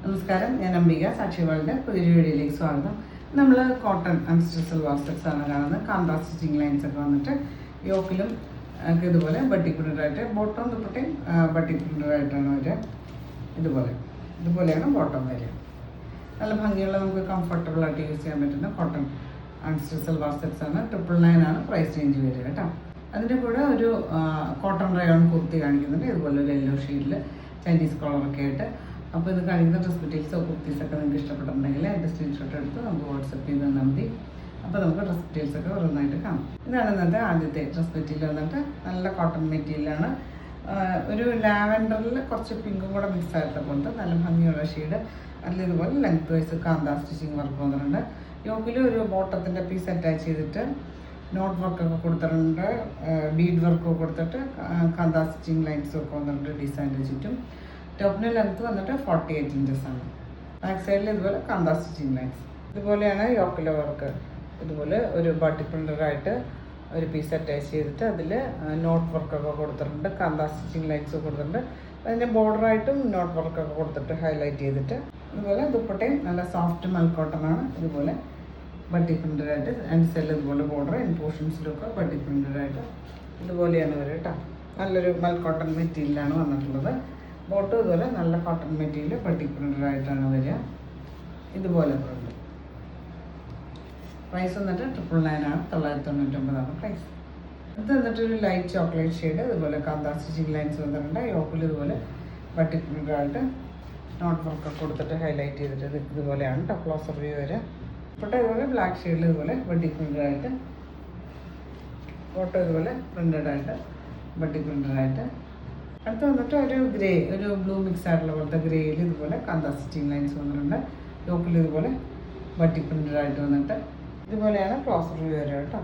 നമസ്കാരം, ഞാൻ അംബിക. സാക്ഷി വേൾഡ് പുതിയൊരു വീഡിയോയിലേക്ക് സ്വാഗതം. നമ്മൾ കോട്ടൺ അൺസ്റ്റിച്ചഡ് വാസ്റ്റക്സ് ആണ് കാണുന്നത്. കാന്താ സ്റ്റിച്ചിങ് ലൈൻസ് ഒക്കെ വന്നിട്ട് യോക്കിലും ഒക്കെ ഇതുപോലെ ബട്ടി പ്രിൻ്റായിട്ട്, ബോട്ടം ദുപ്പട്ടയും ബട്ടി പ്രിൻ്റായിട്ടാണ് വരിക. ഇതുപോലെയാണ് ബോട്ടം വരിക. നല്ല ഭംഗിയുള്ള, നമുക്ക് കംഫർട്ടബിൾ ആയിട്ട് യൂസ് ചെയ്യാൻ പറ്റുന്ന കോട്ടൺ അൺസ്റ്റിച്ചഡ് വാസ്റ്റക്സ് ആണ്. 999 ആണ് പ്രൈസ് റേഞ്ച് വരിക കേട്ടോ. അതിൻ്റെ കൂടെ ഒരു കോട്ടൺ റയോൺ കുർത്തി കാണിക്കുന്നുണ്ട്. ഇതുപോലെ ഒരു യെല്ലോ ഷെയ്ഡിൽ ചൈനീസ് കളറൊക്കെ ആയിട്ട്. അപ്പോൾ ഇത് കാണിക്കുന്ന ഡ്രസ് മെറ്റീരിയൽസോ കുർത്തീസൊക്കെ നിങ്ങൾക്ക് ഇഷ്ടപ്പെട്ടിട്ടുണ്ടെങ്കിൽ അതിൻ്റെ സ്ക്രീൻഷോട്ട് എടുത്ത് നമുക്ക് വാട്സപ്പ് ചെയ്ത് തന്നാൽ മതി. അപ്പോൾ നമുക്ക് ഡ്രസ് മെറ്റീരിയൽസൊക്കെ ഓരോന്നായിട്ട് കാണാം. ഇതാണ് ഇന്നത്തെ ആദ്യത്തെ ഡ്രസ് മെറ്റീരിയൽ വന്നിട്ട് നല്ല കോട്ടൺ മെറ്റീരിയലാണ്. ഒരു ലാവൻഡറിൽ കുറച്ച് പിങ്കും കൂടെ മിക്സ് ആയിട്ട് കൊണ്ട് നല്ല ഭംഗിയുള്ള ഷെയ്ഡ്. അതിൽ ഇതുപോലെ length vice kantha stitching work വന്നിട്ടുണ്ട്. യോക്കിൽ ഒരു ബോട്ടത്തിൻ്റെ പീസ് അറ്റാച്ച് ചെയ്തിട്ട് നോട്ട് വർക്കൊക്കെ കൊടുത്തിട്ടുണ്ട്, ബീഡ് വർക്കൊക്കെ കൊടുത്തിട്ട് കാന്താ സ്റ്റിച്ചിങ് ലൈൻസും ഒക്കെ വന്നിട്ടുണ്ട് ഡിസൈനിന് ചുറ്റും. ടോപ്പിന് ലെങ്ത്ത് വന്നിട്ട് 48 ഇഞ്ചസ് ആണ്. ബാക്ക് സൈഡിൽ ഇതുപോലെ കാന്താ സ്റ്റിച്ചിങ് ലൈൻസ്. ഇതുപോലെയാണ് യോക്കിലെ വർക്ക്. ഇതുപോലെ ഒരു ബട്ടി പ്രിൻ്ററായിട്ട് ഒരു പീസ് അറ്റാച്ച് ചെയ്തിട്ട് അതിൽ നോട്ട് വർക്കൊക്കെ കൊടുത്തിട്ടുണ്ട്, കാന്താ സ്റ്റിച്ചിങ് ലൈൻസ് കൊടുത്തിട്ടുണ്ട്. അതിൻ്റെ ബോർഡറായിട്ടും നോട്ട് വർക്കൊക്കെ കൊടുത്തിട്ട് ഹൈലൈറ്റ് ചെയ്തിട്ട് ഇതുപോലെ ദുപ്പട്ടയും നല്ല സോഫ്റ്റ് മൽക്കോട്ടനാണ്. ഇതുപോലെ ബട്ടി പ്രിൻ്ററായിട്ട് ആൻഡ് സെൽ ഇതുപോലെ ബോർഡർ എൻ പോർഷൻസിലൊക്കെ ബട്ടി പ്രിൻ്ററായിട്ട് ഇതുപോലെയാണ് വരിക കേട്ടോ. നല്ലൊരു മൽക്കോട്ടൺ മെറ്റീരിയലാണ് വന്നിട്ടുള്ളത്. ബോട്ടും ഇതുപോലെ നല്ല കോട്ടൺ മെറ്റീരിയൽ ബട്ടി പ്രിൻ്ററായിട്ടാണ് വരിക. ഇതുപോലെ പ്രിൻ്റ്. പ്രൈസ് വന്നിട്ട് 999 ആണ്, 999 ആണ് പ്രൈസ്. ഇത് വന്നിട്ട് ഒരു ലൈറ്റ് ചോക്ലേറ്റ് ഷെയ്ഡ്. ഇതുപോലെ കാന്താ സ്റ്റിച്ചിങ് ലൈൻസ് വന്നിട്ടുണ്ട്. യോക്കിൽ ഇതുപോലെ ബട്ടി പ്രിൻ്ററായിട്ട് നോട്ട് വർക്കൊക്കെ കൊടുത്തിട്ട് ഹൈലൈറ്റ് ചെയ്തിട്ട് ഇതുപോലെയാണ് കേട്ടോ ക്ലോസർ വ്യൂ വരിക. ഫോട്ടോ ഇതുപോലെ ബ്ലാക്ക് ഷെയ്ഡിൽ ഇതുപോലെ ബട്ടി പ്രിൻ്ററായിട്ട്, ഫോട്ടോ ഇതുപോലെ പ്രിൻ്റഡായിട്ട് ബട്ടി പ്രിൻ്ററായിട്ട്. അടുത്ത് വന്നിട്ട് ഒരു ഗ്രേ, ഒരു ബ്ലൂ മിക്സ് ആയിട്ടുള്ള പോലത്തെ ഗ്രേയിൽ ഇതുപോലെ കാന്താ സ്റ്റിച്ചിങ് ലൈൻസ് വന്നിട്ടുണ്ട്. യോക്കിൽ ഇതുപോലെ ബട്ടി പ്രിൻ്റഡായിട്ട് വന്നിട്ട് ഇതുപോലെയാണ് ക്ലോസർ വ്യൂ വരിക കേട്ടോ.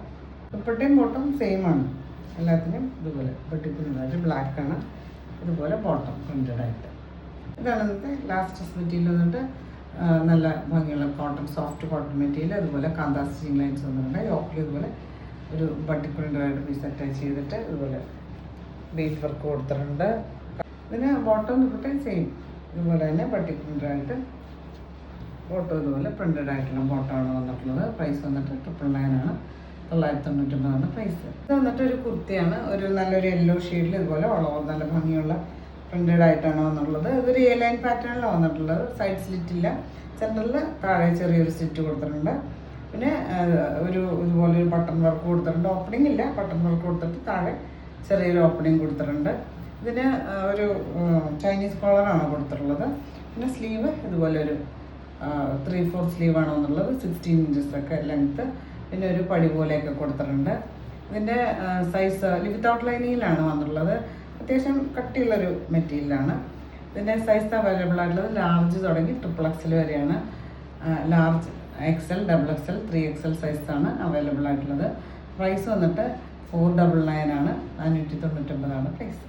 ദുപ്പട്ടയും ബോട്ടം സെയിം ആണ് എല്ലാത്തിനും. ഇതുപോലെ ബട്ടി പ്രിൻ്റഡായിട്ട് ബ്ലാക്കാണ്. ഇതുപോലെ ബോട്ടം പ്രിൻ്റഡായിട്ട്. ഇതാണ് ഇന്നത്തെ ലാസ്റ്റ് മെറ്റീരിയൽ വന്നിട്ട് നല്ല ഭംഗിയുള്ള കോട്ടൺ, സോഫ്റ്റ് കോട്ടൺ മെറ്റീരിയൽ. അതുപോലെ കാന്താ സ്റ്റിച്ചിങ് ലൈൻസ് വന്നിട്ടുണ്ട്. യോക്കിൽ ഇതുപോലെ ഒരു ബട്ടി പ്രിൻ്റഡായിട്ട് പീസ് അറ്റാച്ച് ചെയ്തിട്ട് ഇതുപോലെ ബീഡ് വർക്ക് കൊടുത്തിട്ടുണ്ട്. ഇതിന് ബോട്ടം ദുപ്പട്ടയും സെയിം ഇതുപോലെ തന്നെ ബട്ടി പ്രിൻ്റഡായിട്ട് ബോട്ടം ഇതുപോലെ പ്രിൻ്റഡ് ആയിട്ടുള്ള ബോട്ടമാണ് വന്നിട്ടുള്ളത്. പ്രൈസ് വന്നിട്ട് 999 ആണ്, 999 ആണ് പ്രൈസ്. ഇത് വന്നിട്ട് ഒരു കുർത്തിയാണ്. ഒരു നല്ലൊരു യെല്ലോ ഷെയ്ഡിൽ ഇതുപോലെ നല്ല ഭംഗിയുള്ള പ്രിൻ്റഡ് ആയിട്ടാണ് വന്നിട്ടുള്ളത്. ഇതൊരു എ ലൈൻ പാറ്റേണിലാണ് വന്നിട്ടുള്ളത്. സൈഡ് സ്ലിറ്റ് ഇല്ല. സെൻറ്ററിൽ താഴെ ചെറിയൊരു സ്ലിറ്റ് കൊടുത്തിട്ടുണ്ട്. പിന്നെ ഒരു ഇതുപോലെ ഒരു ബട്ടൺ വർക്ക് കൊടുത്തിട്ടുണ്ട്. ഓപ്പണിംഗ് ഇല്ല, ബട്ടൺ വർക്ക് കൊടുത്തിട്ട് താഴെ ചെറിയൊരു ഓപ്പണിംഗ് കൊടുത്തിട്ടുണ്ട്. ഇതിന് ഒരു ചൈനീസ് കോളറാണ് കൊടുത്തിട്ടുള്ളത്. പിന്നെ സ്ലീവ് ഇതുപോലെ ഒരു 3/4 സ്ലീവാണ് വന്നുള്ളത്. 16 ഇഞ്ചസൊക്കെ ലെങ്ത്ത്. പിന്നെ ഒരു പടി പോലെയൊക്കെ കൊടുത്തിട്ടുണ്ട്. ഇതിൻ്റെ സൈസ് വിത്തൗട്ട് ലൈനിങ്ങിലാണ് വന്നിട്ടുള്ളത്. അത്യാവശ്യം കട്ടിയുള്ളൊരു മെറ്റീരിയലാണ്. ഇതിൻ്റെ സൈസ് അവൈലബിൾ ആയിട്ടുള്ളത് ലാർജ് തുടങ്ങി XXL വരെയാണ്. ലാർജ് XL, XXL, 3XL സൈസാണ് അവൈലബിൾ ആയിട്ടുള്ളത്. പ്രൈസ് വന്നിട്ട് 499 ആണ്, 599 ആണ് പ്രൈസ്.